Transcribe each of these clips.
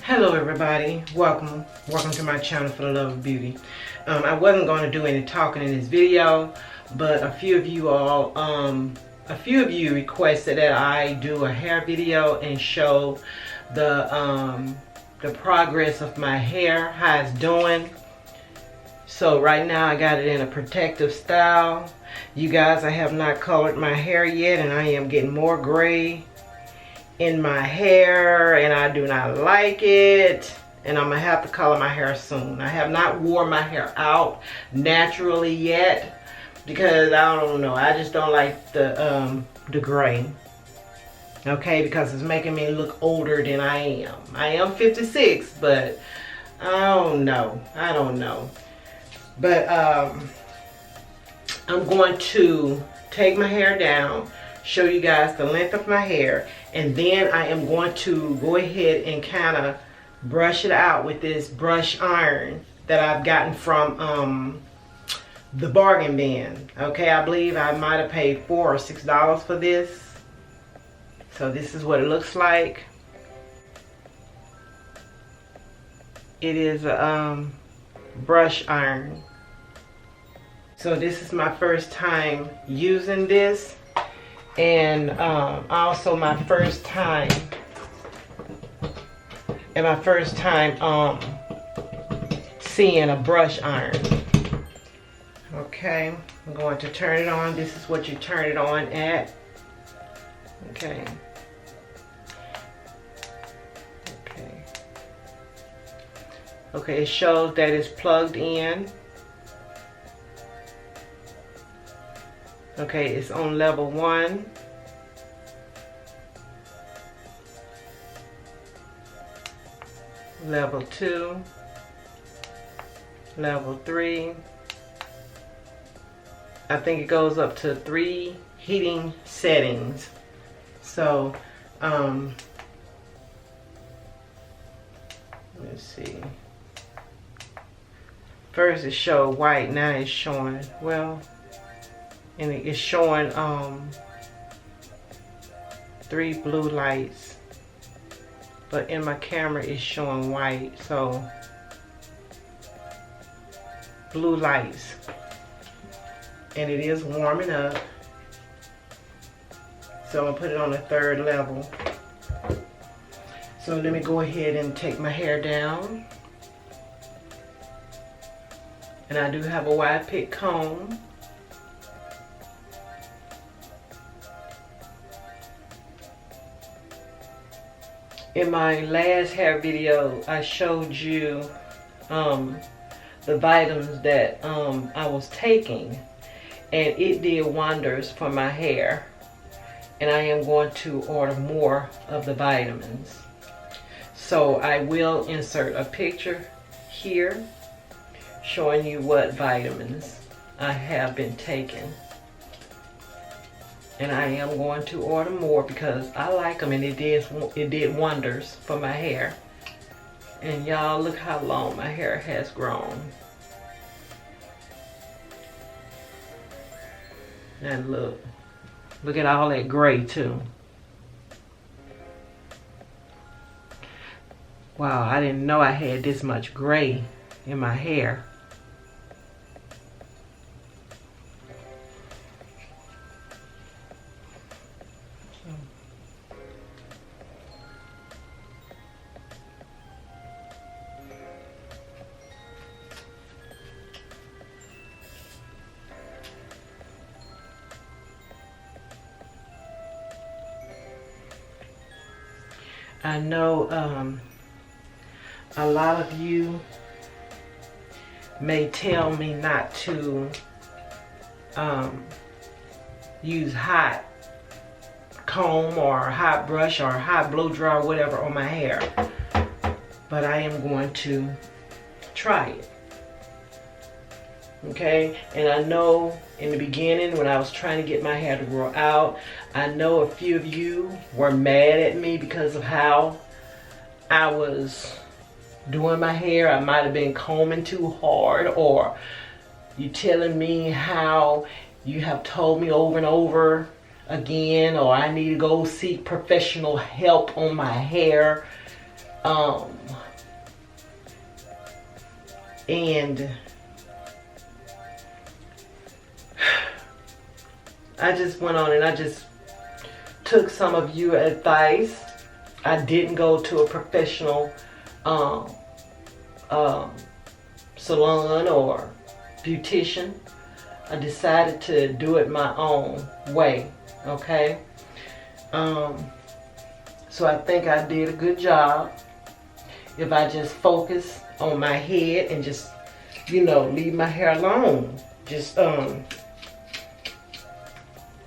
Hello everybody, welcome to my channel for the love of beauty. I wasn't going to do any talking in this video, but a few of you requested that I do a hair video and show the progress of my hair, how it's doing. So right now I got it in a protective style. You guys, I have not colored my hair yet, and I am getting more gray in my hair, and I do not like it, and I'm gonna have to color my hair soon. I have not worn my hair out naturally yet because I don't know, I just don't like the gray, okay, because it's making me look older than I am. I am 56, but I don't know, but I'm going to take my hair down, show you guys the length of my hair, and then I am going to go ahead and kind of brush it out with this brush iron that I've gotten from the bargain bin. Okay, I believe I might have paid $4 or $6 for this. So this is what it looks like. It is a brush iron. So this is my first time using this, and also my first time seeing a brush iron. Okay, I'm going to turn it on. This is what you turn it on at. Okay. Okay, it shows that it's plugged in. Okay, it's on level 1. Level 2. Level 3. I think it goes up to 3 heating settings. So, let's see. First it showed white, now it's showing, well, and it's showing 3 blue lights, but in my camera it's showing white. So blue lights, and it is warming up. So I'm gonna put it on the 3rd level. So let me go ahead and take my hair down, and I do have a wide pick comb. In my last hair video, I showed you the vitamins that I was taking, and it did wonders for my hair. And I am going to order more of the vitamins. So I will insert a picture here showing you what vitamins I have been taking. And I am going to order more because I like them, and it did wonders for my hair. And y'all, look how long my hair has grown. And look at all that gray too. Wow, I didn't know I had this much gray in my hair. I know a lot of you may tell me not to use hot comb or hot brush or hot blow dry or whatever on my hair, but I am going to try it. Okay, and I know in the beginning when I was trying to get my hair to grow out, I know a few of you were mad at me because of how I was doing my hair. I might have been combing too hard, or you telling me how you have told me over and over again, or I need to go seek professional help on my hair. And I just went on and I just took some of your advice. I didn't go to a professional salon or beautician. I decided to do it my own way, okay? So I think I did a good job. If I just focus on my head and just, you know, leave my hair alone. Just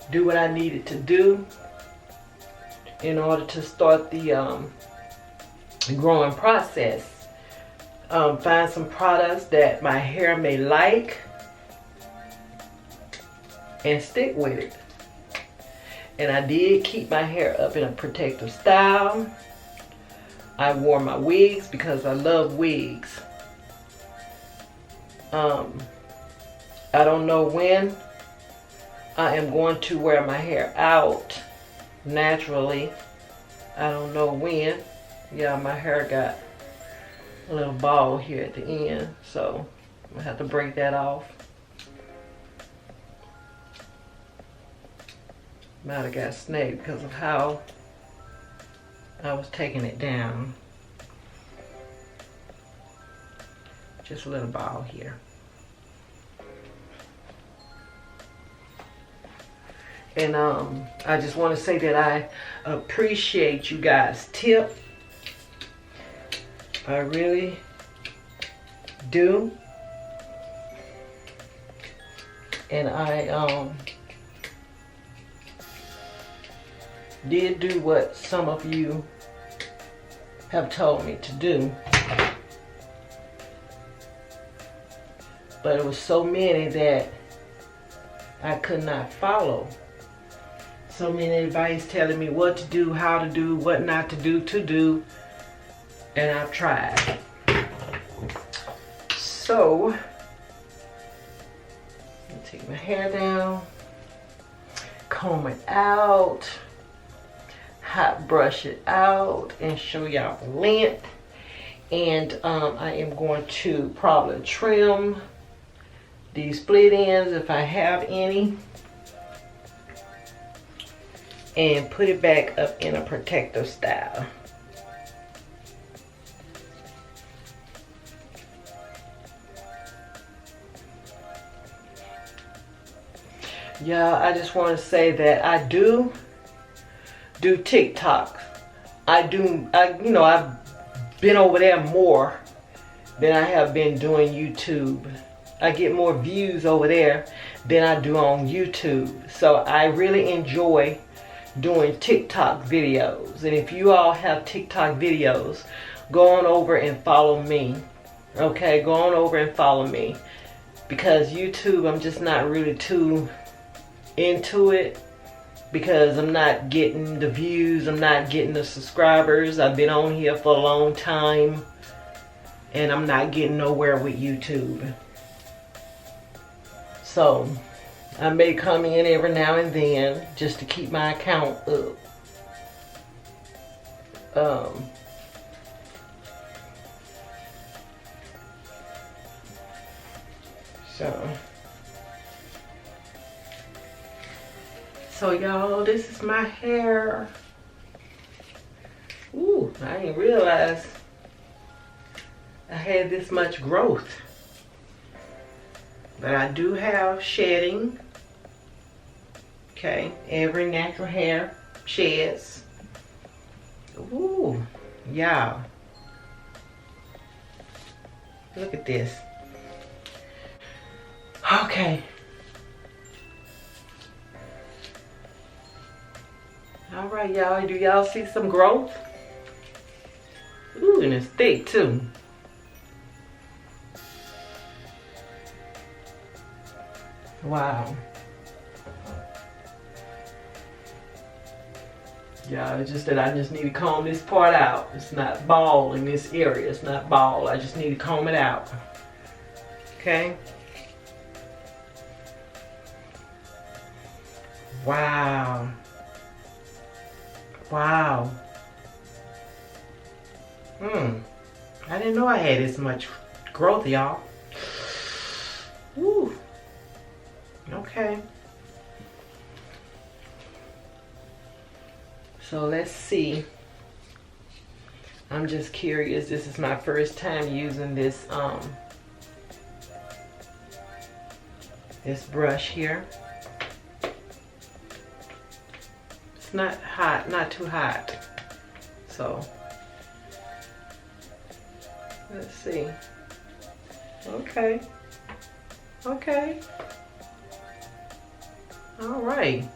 do what I needed to do in order to start the growing process. Find some products that my hair may like and stick with it. And I did keep my hair up in a protective style. I wore my wigs because I love wigs. I don't know when I am going to wear my hair out naturally. I don't know when. Yeah, my hair got a little ball here at the end, so I'm gonna have to break that off. Might have got snaked because of how I was taking it down. Just a little ball here. And I just want to say that I appreciate you guys' tip. I really do. And I did do what some of you have told me to do. But it was so many that I could not follow. So many advice telling me what to do, how to do, what not to do, and I've tried. So, I'll take my hair down, comb it out, hot brush it out, and show y'all the length. And I am going to probably trim these split ends if I have any, and put it back up in a protective style. Yeah, I just want to say that I do TikTok. I've been over there more than I have been doing YouTube. I get more views over there than I do on YouTube. So I really enjoy doing TikTok videos. And if you all have TikTok videos, go on over and follow me. Okay, go on over and follow me. Because YouTube, I'm just not really too into it. Because I'm not getting the views, I'm not getting the subscribers. I've been on here for a long time. And I'm not getting nowhere with YouTube. So, I may come in every now and then just to keep my account up. So y'all, this is my hair. Ooh, I didn't realize I had this much growth. But I do have shedding. Okay, every natural hair sheds. Ooh, y'all. Look at this. Okay. All right, y'all. Do y'all see some growth? Ooh, and it's thick too. Wow. Yeah, it's just that I just need to comb this part out. It's not bald in this area. It's not bald. I just need to comb it out. Okay? Wow. Wow. I didn't know I had this much growth, y'all. Woo. Okay. So let's see. I'm just curious. This is my first time using this this brush here. It's not hot, not too hot. So let's see. Okay. Okay. All right.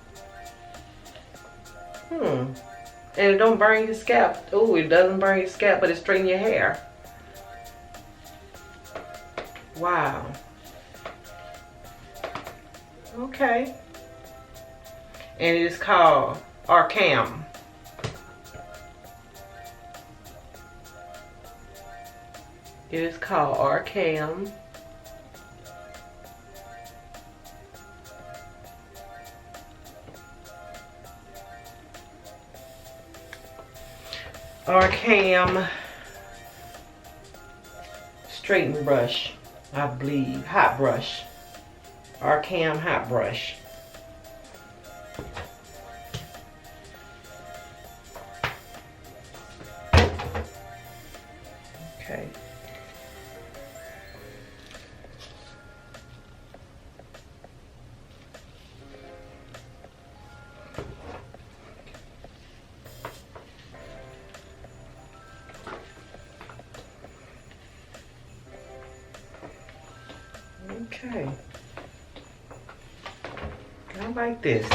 And it don't burn your scalp. Oh, it doesn't burn your scalp, but it straightens your hair. Wow. Okay. And it is called Arcam. It is called Arcam. Arcam straightening brush, I believe. Hot brush. Arcam hot brush. Okay. Okay. I like this.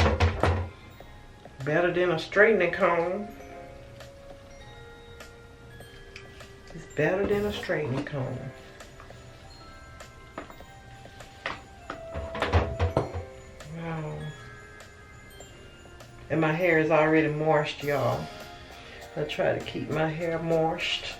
Better than a straightening comb. It's better than a straightening comb. Wow. And my hair is already moist, y'all. I try to keep my hair moist.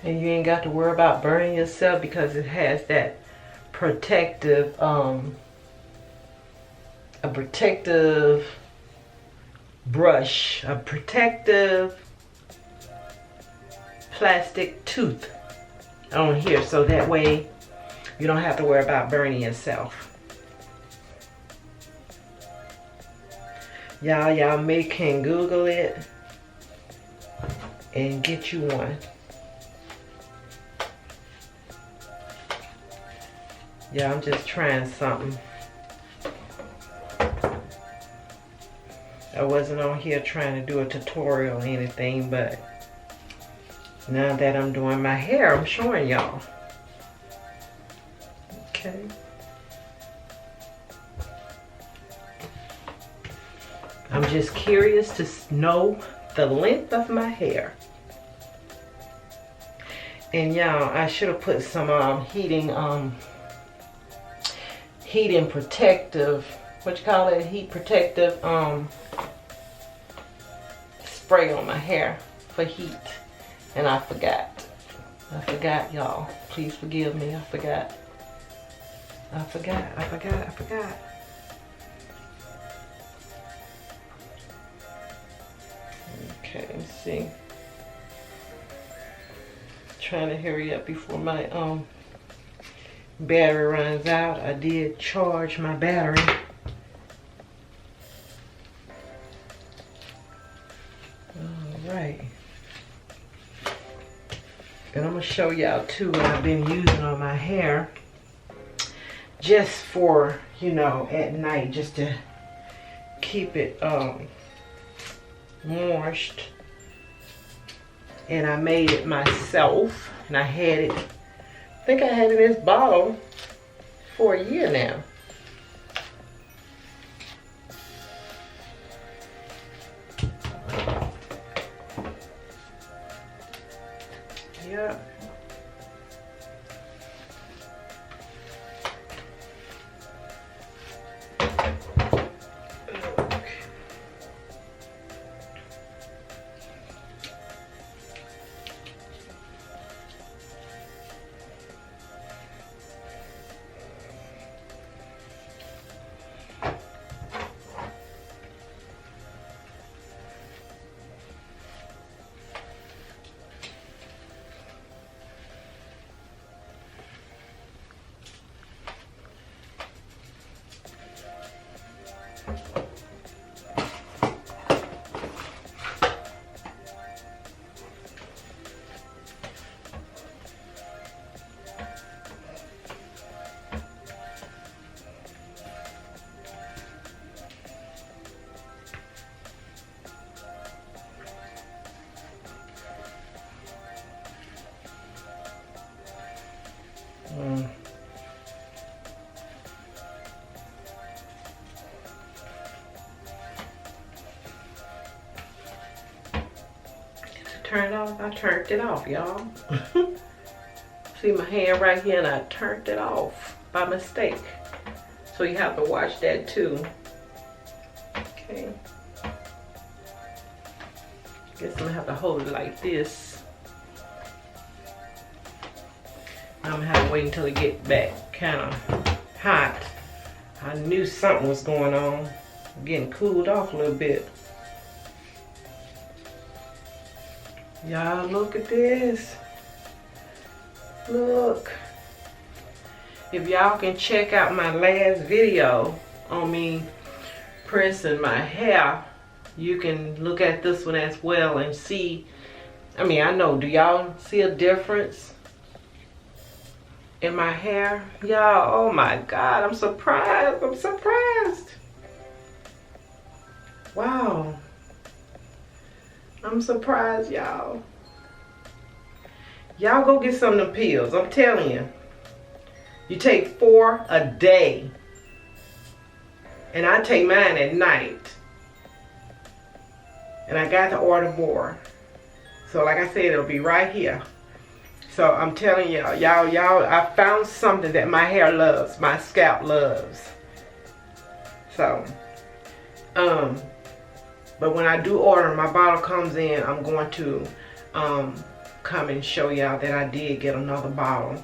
And you ain't got to worry about burning yourself because it has that protective, a protective brush, a protective plastic tooth on here, so that way you don't have to worry about burning yourself. Y'all may can Google it and get you one. Yeah, I'm just trying something. I wasn't on here trying to do a tutorial or anything, but now that I'm doing my hair, I'm showing y'all. Okay. I'm just curious to know the length of my hair. And y'all, I should have put some heating protective, what you call it, heat protective spray on my hair for heat, and I forgot y'all. Please forgive me. I forgot. Okay, let's see. Trying to hurry up before my battery runs out. I did charge my battery. Alright. And I'm going to show y'all too what I've been using on my hair. Just for, you know, at night. Just to keep it moist. And I made it myself. And I had it, I think I had it in this bottle for a year now. Yeah. turn it off? I turned it off, y'all. See my hand right here, and I turned it off by mistake. So you have to watch that too. Okay. Guess I'm gonna have to hold it like this. I'm gonna have to wait until it gets back kind of hot. I knew something was going on. I'm getting cooled off a little bit. Y'all look at this. Look. If y'all can check out my last video on me pressing my hair, you can look at this one as well and see. I mean, I know, do y'all see a difference in my hair? Y'all, oh my God, I'm surprised. I'm surprised. Wow. I'm surprised, y'all. Y'all go get some of them pills. I'm telling you. You take 4 a day. And I take mine at night. And I got to order more. So like I said, it'll be right here. So I'm telling y'all, I found something that my hair loves, my scalp loves. So, but when I do order, my bottle comes in, I'm going to come and show y'all that I did get another bottle.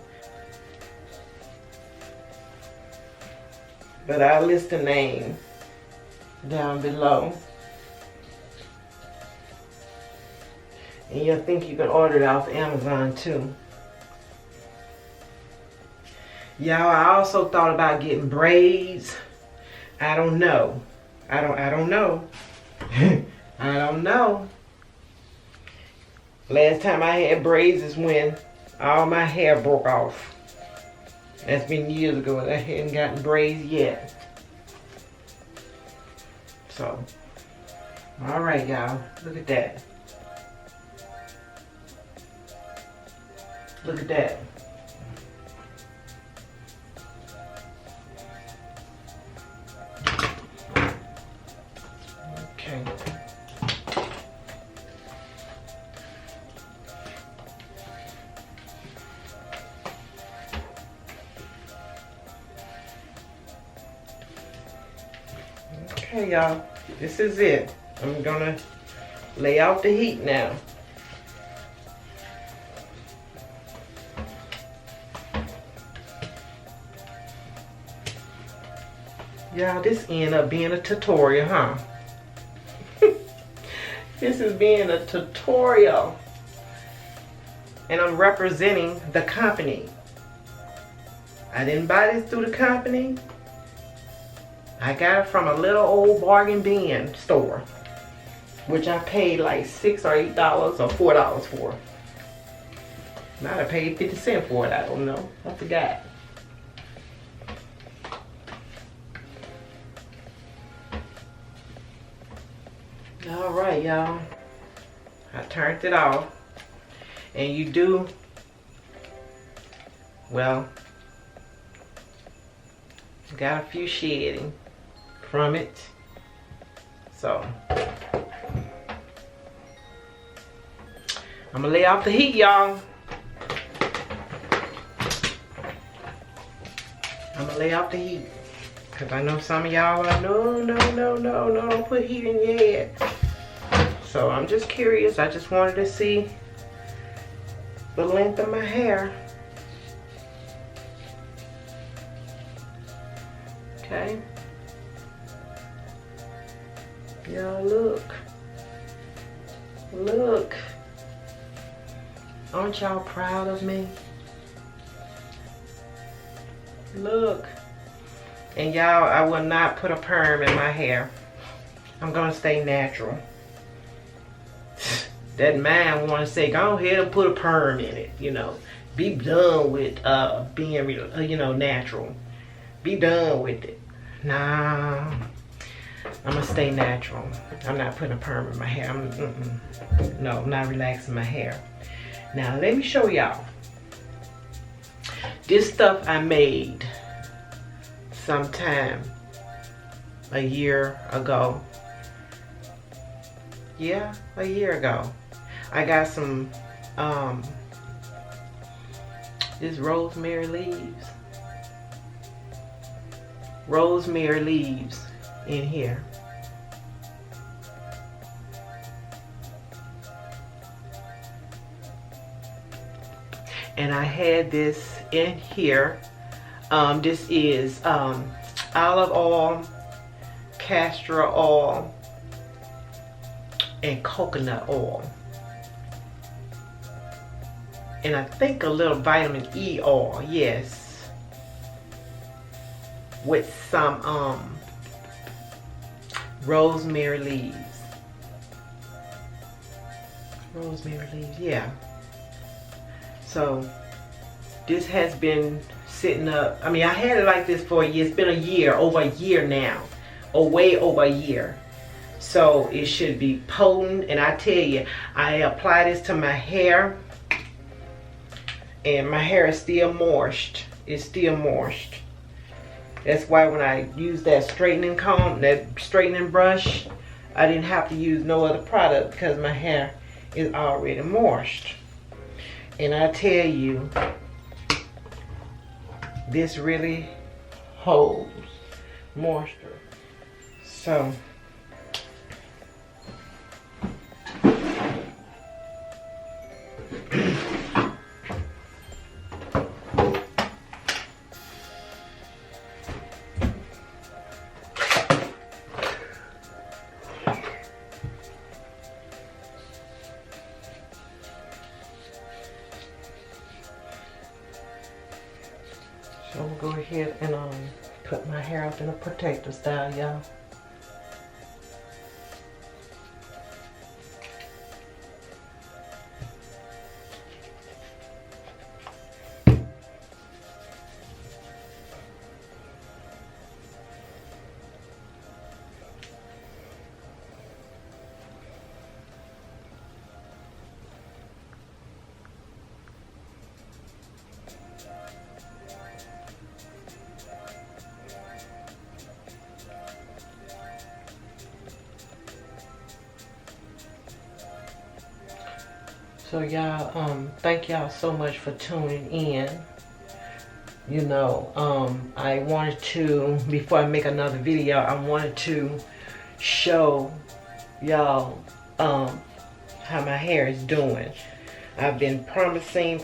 But I'll list the name down below. And you'll think you can order it off Amazon too. Y'all, I also thought about getting braids. I don't know. I don't know. I don't know. Last time I had braids is when all my hair broke off. That's been years ago, and I hadn't gotten braids yet. So, all right, y'all. Look at that. Look at that. Okay. Okay, y'all. This is it. I'm gonna lay out the heat now. Y'all, this ended up being a tutorial, huh? This is being a tutorial. And I'm representing the company. I didn't buy this through the company. I got it from a little old bargain bin store, which I paid like $6 or $8 or $4 for. Might have paid 50 cents for it, I don't know. I forgot. All right, y'all. I turned it off. And you do, well, got a few shedding from it. So, I'm gonna lay off the heat, y'all. I'm gonna lay off the heat. Because I know some of y'all are like, no, don't put heat in your head. So I'm just curious. I just wanted to see the length of my hair. Okay. Y'all look. Look. Aren't y'all proud of me? Look. And y'all, I will not put a perm in my hair. I'm gonna stay natural. That man want to say, go ahead and put a perm in it, you know. Be done with being, you know, natural. Be done with it. Nah, I'm gonna stay natural. I'm not putting a perm in my hair. No, I'm not relaxing my hair. Now, let me show y'all. This stuff I made sometime a year ago. Yeah, a year ago. I got some this rosemary leaves. Rosemary leaves in here. And I had this in here. This is olive oil, castor oil, and coconut oil. And I think a little vitamin E oil, yes. With some rosemary leaves. Rosemary leaves, yeah. So this has been sitting up. I mean, I had it like this for a year. It's been a year, over a year now. Or way over a year. So it should be potent. And I tell you, I apply this to my hair. And my hair is still moist. It's still moist. That's why when I use that straightening comb, that straightening brush, I didn't have to use no other product because my hair is already moist. And I tell you, this really holds moisture. So I'm gonna go ahead and put my hair up in a protector style, y'all. So y'all, thank y'all so much for tuning in. You know, I wanted to, before I make another video, I wanted to show y'all how my hair is doing. I've been promising,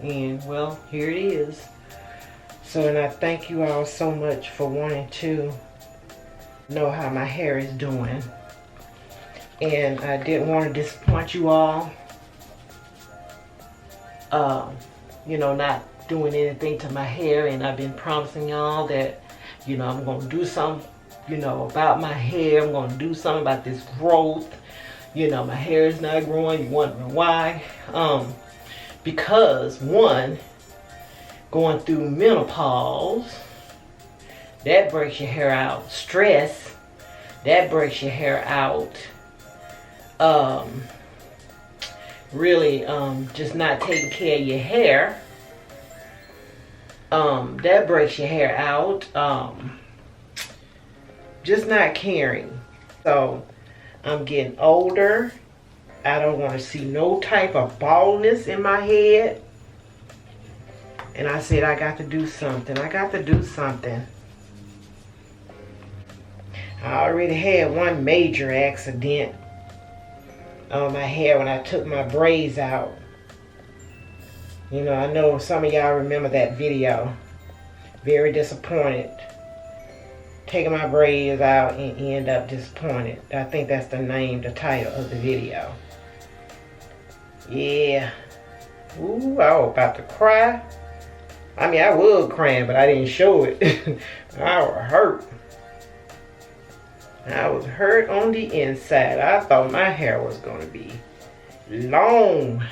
and well, here it is. So, and I thank you all so much for wanting to know how my hair is doing. And I didn't want to disappoint you all. You know, not doing anything to my hair, and I've been promising y'all that, you know, I'm going to do something, you know, about my hair. I'm going to do something about this growth. You know, my hair is not growing. You're wondering why. Because, one, going through menopause, that breaks your hair out. Stress, that breaks your hair out. Really, just not taking care of your hair, that breaks your hair out. Just not caring. So I'm getting older. I don't want to see no type of baldness in my head. And I said, I got to do something. I got to do something. I already had one major accident on my hair when I took my braids out. You know, I know some of y'all remember that video. Very disappointed. Taking my braids out and end up disappointed. I think that's the name, the title of the video. Yeah. Ooh, I was about to cry. I mean, I was crying, but I didn't show it. I was hurt. I was hurt on the inside. I thought my hair was going to be long.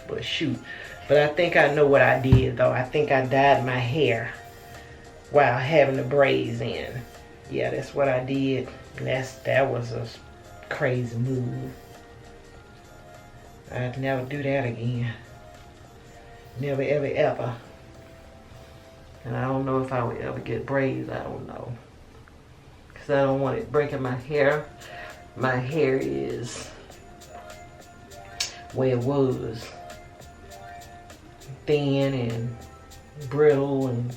But shoot. But I think I know what I did, though. I think I dyed my hair while having the braids in. Yeah, that's what I did. That was a crazy move. I'd never do that again. Never, ever, ever. And I don't know if I would ever get braids. I don't know. Because I don't want it breaking my hair. My hair is where it was. Thin and brittle, and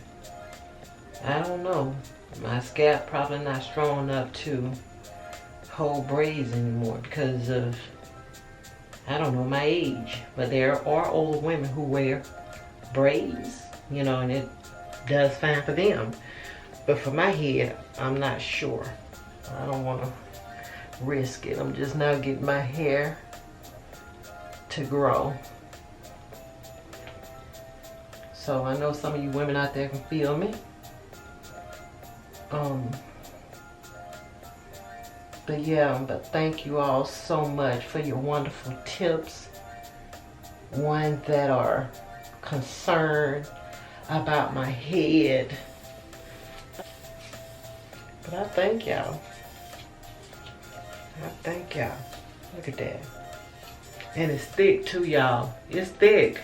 I don't know. My scalp probably not strong enough to hold braids anymore because of, I don't know, my age. But there are older women who wear braids, you know, and it does fine for them. But for my head, I'm not sure. I don't want to risk it. I'm just now getting my hair to grow. So I know some of you women out there can feel me. But yeah, but thank you all so much for your wonderful tips. Ones that are concerned about my head. But I thank y'all. I thank y'all. Look at that. And it's thick too, y'all. It's thick.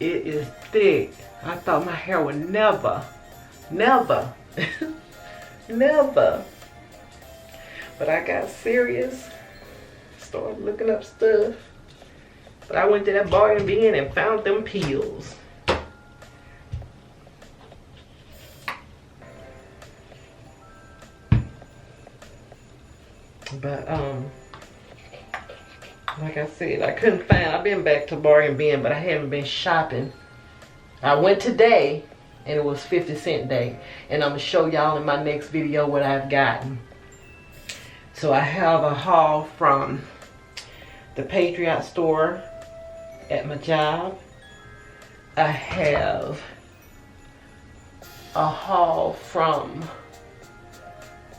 It is thick. I thought my hair would never, never, never. But I got serious. Started looking up stuff. But I went to that bargain bin and found them pills. But like I said, I couldn't find. I've been back to bargain bin, but I haven't been shopping. I went today, and it was 50-cent day, and I'm gonna show y'all in my next video what I've gotten. So I have a haul from the Patriot store at my job. I have a haul from,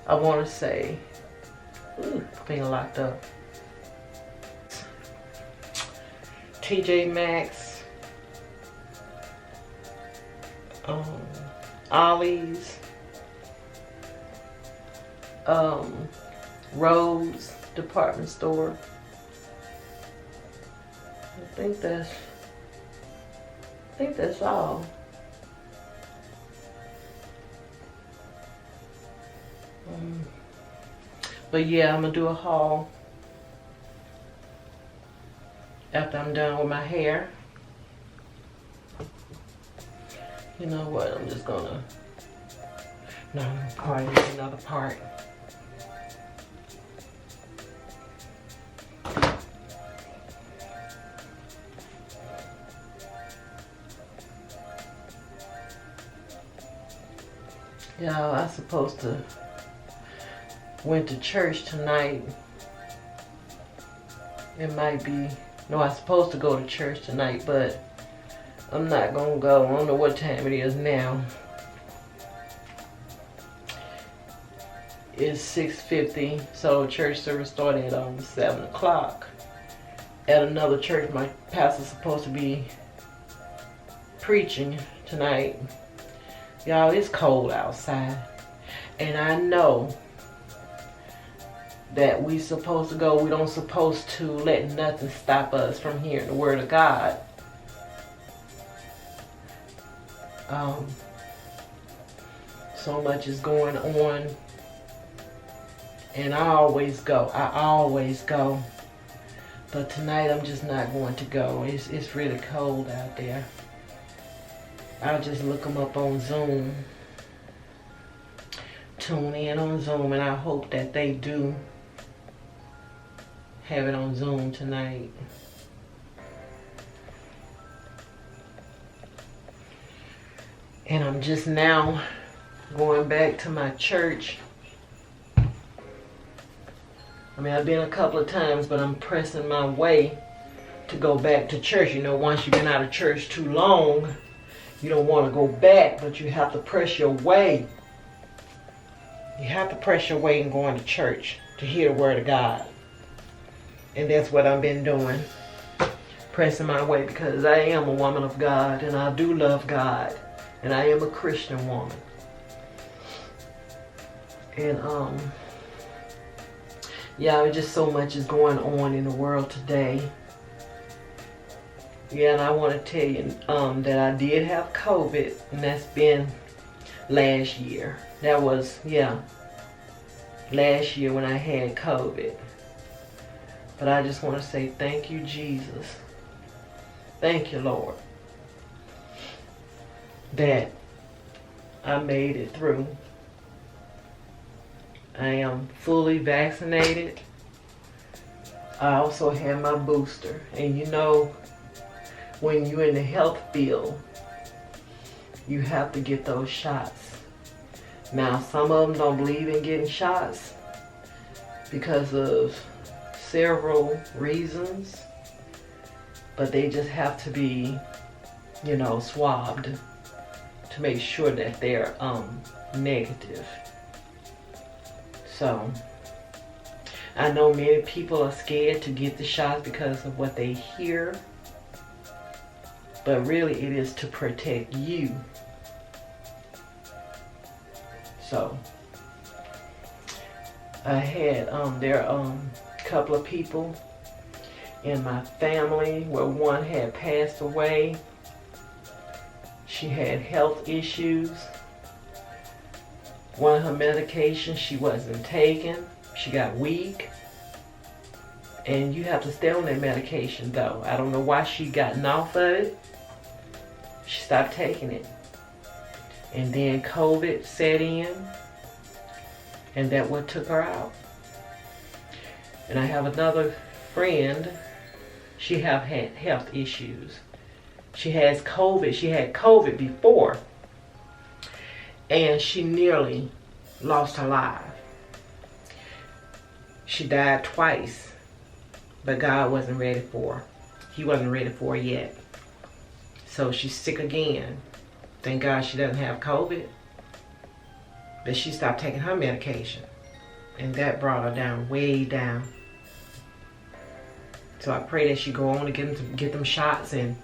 I want to say, being locked up, TJ Maxx, Ollie's, Rose department store. I think that's all. But yeah, I'm gonna do a haul after I'm done with my hair. You know what? I'm just gonna, no, I'm gonna probably do another part. Y'all, I supposed to went to church tonight. It might be, no, I supposed to go to church tonight, but I'm not gonna go. I don't know what time it is now. It's 6:50, so church service started at 7 o'clock. At another church, my pastor's supposed to be preaching tonight. Y'all, it's cold outside, and I know that we supposed to go. We don't supposed to let nothing stop us from hearing the word of God. So much is going on, and I always go. But tonight I'm just not going to go. It's really cold out there. I'll just look them up on Zoom. Tune in on Zoom, and I hope that they do have it on Zoom tonight. And I'm just now going back to my church. I mean, I've been a couple of times, but I'm pressing my way to go back to church. You know, once you've been out of church too long, you don't want to go back, but you have to press your way. You have to press your way in going to church to hear the word of God. And that's what I've been doing. Pressing my way, because I am a woman of God, and I do love God. And I am a Christian woman. And yeah, just so much is going on in the world today. Yeah, and I want to tell you that I did have COVID, and that's been last year. That was, yeah, last year when I had COVID. But I just want to say thank you, Jesus. Thank you, Lord, that I made it through. I am fully vaccinated. I also had my booster. And you know, when you're in the health field, you have to get those shots. Now, some of them don't believe in getting shots because of several reasons, but they just have to be, you know, swabbed to make sure that they're negative. So I know many people are scared to get the shots because of what they hear, but really it is to protect you. So I had there are a couple of people in my family where one had passed away. She had health issues. One of her medications she wasn't taking. She got weak. And you have to stay on that medication though. I don't know why she gotten off of it. She stopped taking it. And then COVID set in. And that what took her out. And I have another friend. She have had health issues. She has COVID. She had COVID before. And she nearly lost her life. She died twice. But God wasn't ready for her. He wasn't ready for her yet. So she's sick again. Thank God she doesn't have COVID. But she stopped taking her medication. And that brought her down, way down. So I pray that she go on to get them shots and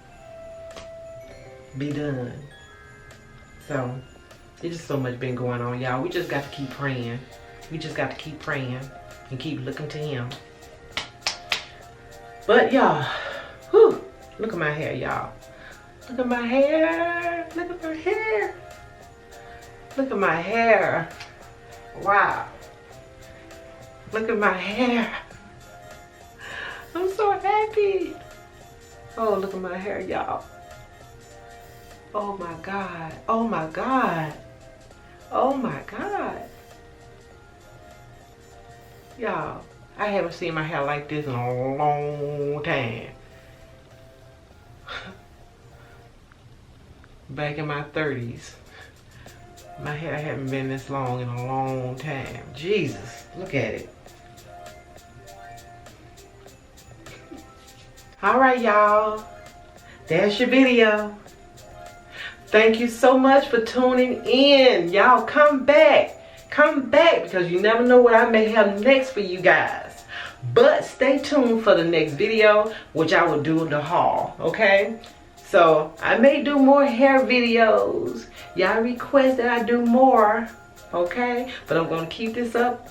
be done. So there's just so much been going on, y'all. We just got to keep praying. We just got to keep praying and keep looking to Him. But y'all, look at my hair, y'all. Look at my hair. Look at my hair. Look at my hair. Wow. Look at my hair. I'm so happy. Oh, look at my hair, y'all. Oh my God. Oh my God. Oh my God. Y'all, I haven't seen my hair like this in a long time. Back in my 30s. My hair hadn't been this long in a long time. Jesus, look at it. Alright, y'all. That's your video. Thank you so much for tuning in. Y'all come back. Come back because you never know what I may have next for you guys. But stay tuned for the next video, which I will do the haul, okay? So I may do more hair videos. Y'all request that I do more, okay? But I'm going to keep this up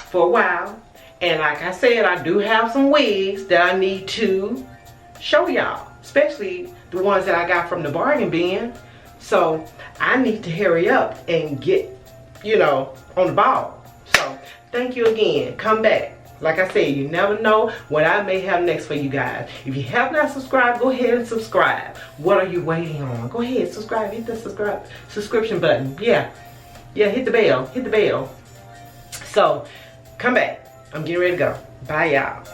for a while. And like I said, I do have some wigs that I need to show y'all, especially the ones that I got from the bargain bin. So I need to hurry up and get, you know, on the ball. So thank you again. Come back. Like I said, you never know what I may have next for you guys. If you have not subscribed, go ahead and subscribe. What are you waiting on? Go ahead, subscribe. Hit the subscription button. Yeah, hit the bell. Hit the bell. So come back. I'm getting ready to go. Bye, y'all.